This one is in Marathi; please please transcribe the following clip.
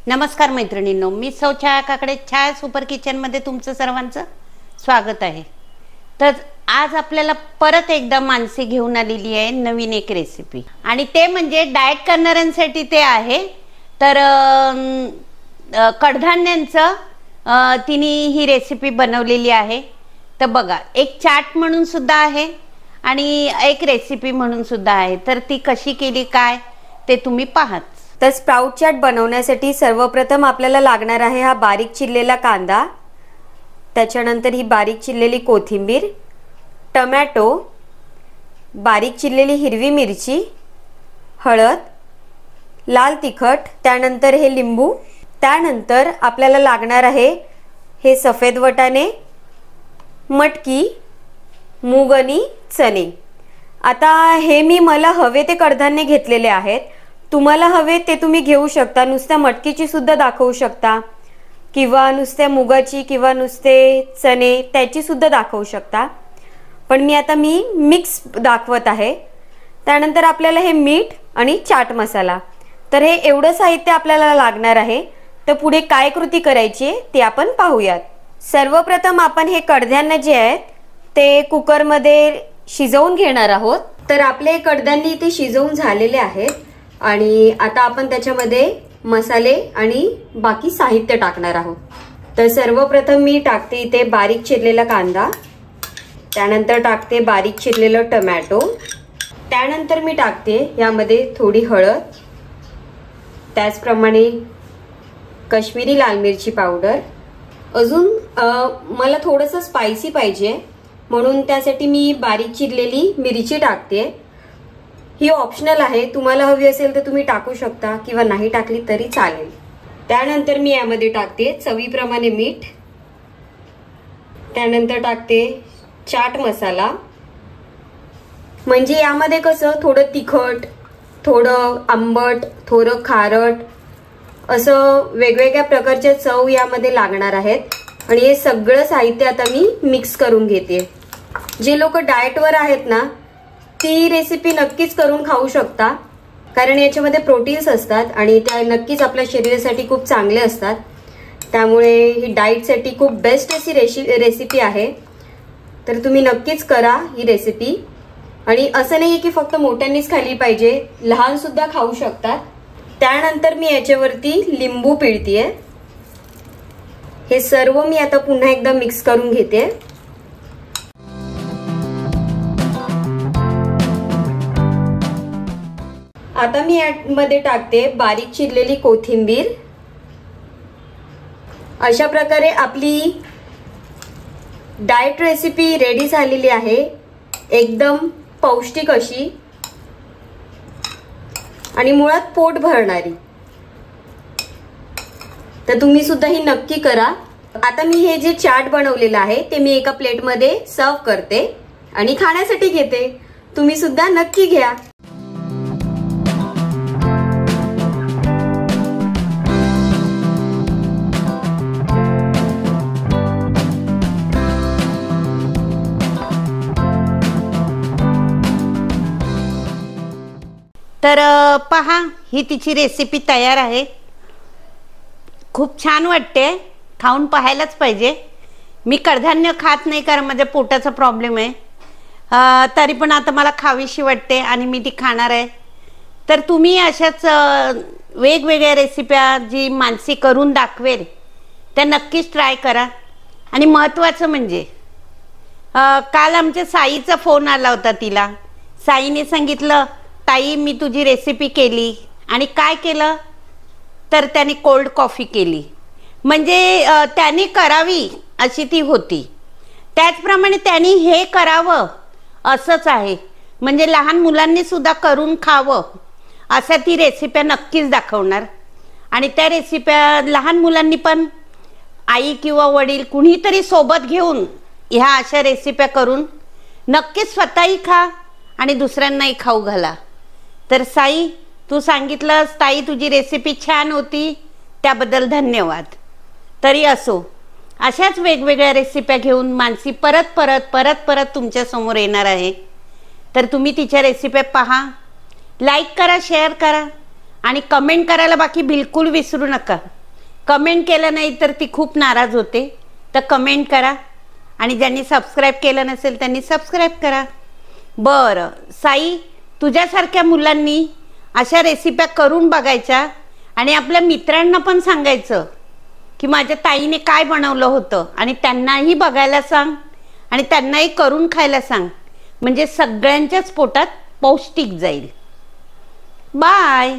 नमस्कार मैत्रिणींनो, मी सौ छाया काकडे छाया सुपर किचनमध्ये तुमचं सर्वांचं स्वागत आहे। तर आज आपल्याला परत एकदा मानसी घेऊन आलेली आहे नवीन एक रेसिपी, आणि ते म्हणजे डाएट करणाऱ्यांसाठी ते आहे। तर कडधान्यांचं तिने ही रेसिपी बनवलेली आहे। तर बघा, एक चाट म्हणून सुद्धा आहे आणि एक रेसिपी म्हणून सुद्धा आहे। तर ती कशी केली काय ते तुम्ही पाहाच। तर स्प्राउट चाट बनवण्यासाठी सर्वप्रथम आपल्याला लागणार आहे हा बारीक चिरलेला कांदा, त्याच्यानंतर ही बारीक चिरलेली कोथिंबीर, टोमॅटो, बारीक चिरलेली हिरवी मिरची, हळद, लाल तिखट, त्यानंतर हे लिंबू, त्यानंतर आपल्याला लागणार आहे हे सफेद वाटाणे, मटकी, मूग आणि चणे। आता हे मी मला हवे ते कडधान्य घेतलेले आहेत। तुम्हाला हवे ते तुम्ही घेऊ शकता, नुसत्या मटकीची सुद्धा दाखवू शकता किंवा नुसत्या मुगाची किंवा नुसते चणे त्याची सुद्धा दाखवू शकता, पण मी मिक्स दाखवत आहे। त्यानंतर आपल्याला हे मीठ आणि चाट मसाला, तर हे एवढं साहित्य आपल्याला लागणार आहे। तर पुढे काय कृती करायची ते आपण पाहूयात। सर्वप्रथम आपण हे कडधान्य जे आहेत ते कुकर मध्ये शिजवून घेणार आहोत। तर आपले कडधान्य इथे शिजवून झालेले आहेत आणि आता आपण त्याच्यामध्ये मसाले आणि बाकी साहित्य टाकणार आहोत। तर सर्वप्रथम मी टाकते इथे बारीक चिरलेला कांदा, त्यानंतर टाकते बारीक चिरलेलं टोमॅटो, त्यानंतर मी टाकते यामध्ये थोडी हळद, त्याचप्रमाणे काश्मीरी लाल मिरची पावडर। अजून मला थोडंसं स्पायसी पाहिजे म्हणून त्यासाठी मी बारीक चिरलेली मिरची टाकते। ही ऑप्शनल आहे, तुम्हाला हवी असेल तर तुम्ही टाकू शकता किंवा नाही टाकली तरी चालेल। त्यानंतर मी यामध्ये टाकते चवीप्रमाणे मीठ, त्यानंतर टाकते चाट मसाला। म्हणजे यामध्ये कसं थोडं तिखट, थोडं आंबट, थोडं खारट असं वेगवेगळ्या प्रकारच्या चव यामध्ये लागणार आहेत। आणि हे सगळं साहित्य आता मी मिक्स करून घेते। जे लोक डाएटवर आहेत ना ती रेसिपी नक्कीच करून खाऊ शकता, कारण याच्यामध्ये प्रोटीन्स असतात आणि त्या नक्कीच आपल्या शरीरासाठी खूप चांगले असतात। त्यामुळे ही डाएटसाठी खूप बेस्ट अशी रेसिपी आहे। तर तुम्ही नक्कीच करा ही रेसिपी। आणि असं नाही की फक्त मोठ्यांनीच खाल्ली पाहिजे, लहान सुद्धा खाऊ शकतात। त्यानंतर मी याच्यावरती लिंबू पिळतेय। हे सर्व मी आता पुन्हा एकदा मिक्स करून घेते। आता मी यामध्ये टाकते बारीक चिरलेली कोथिंबीर। अशा प्रकारे आपली डाएट रेसिपी रेडी झालेली आहे, एकदम पौष्टिक अशी आणि मुळात पोट भरणारी। तर तुम्ही सुद्धा ही नक्की करा। आता मी हे जे चाट बनवलेलं आहे ते मी एका प्लेटमध्ये सर्व करते आणि खाण्यासाठी घेते। तुम्ही सुद्धा नक्की घ्या। तर पहा, ही तिची रेसिपी तयार आहे। खूप छान वाटते, खाऊन पाहायलाच पाहिजे। मी कडधान्य खात नाही कारण माझ्या पोटाचा प्रॉब्लेम आहे, तरी पण आता मला खावीशी वाटते आणि मी ती खाणार आहे। तर तुम्ही अशाच वेगवेगळ्या रेसिप्या जी मानसी करून दाखवेल त्या नक्कीच ट्राय करा। आणि महत्त्वाचं म्हणजे काल आमच्या साईचा फोन आला होता तिला। साईने सांगितलं, ताई मी तुझी रेसिपी केली, आणि काय केलं तर त्याने कोल्ड कॉफी केली। म्हणजे त्याने करावी अशी ती होती, त्याचप्रमाणे त्यांनी हे करावं असंच आहे। म्हणजे लहान मुलांनी सुद्धा करून खावं अशा ती रेसिप्या नक्कीच दाखवणार। आणि त्या रेसिप्या लहान मुलांनी पण आई किंवा वडील कुणीतरी सोबत घेऊन ह्या अशा रेसिप्या करून नक्कीच स्वतःही खा आणि दुसऱ्यांनाही खाऊ घाला। तर साई, तू सांगितलंस ताई तुझी रेसिपी छान होती, त्याबद्दल धन्यवाद। तरी असो, अशाच वेगवेगळ्या रेसिप्या घेऊन मानसी परत परत परत परत तुमच्या समोर येणार आहे। तर तुम्ही तिच्या रेसिप्या पहा, लाईक करा, शेअर करा आणि कमेंट करायला बाकी बिलकुल विसरू नका। कमेंट केलं नाही तर ती खूप नाराज होते. तर कमेंट करा आणि ज्यांनी सबस्क्राईब केलं नसेल त्यांनी सबस्क्राईब करा. बरं साई, तुझ्यासारख्या मुलांनी अशा रेसिप्या करून बघायच्या आणि आपल्या मित्रांना पण सांगायचं की माझ्या ताईने काय बनवलं होतं आणि त्यांनाही बघायला सांग आणि त्यांनाही करून खायला सांग. म्हणजे सगळ्यांच्याच पोटात पौष्टिक जाईल. बाय.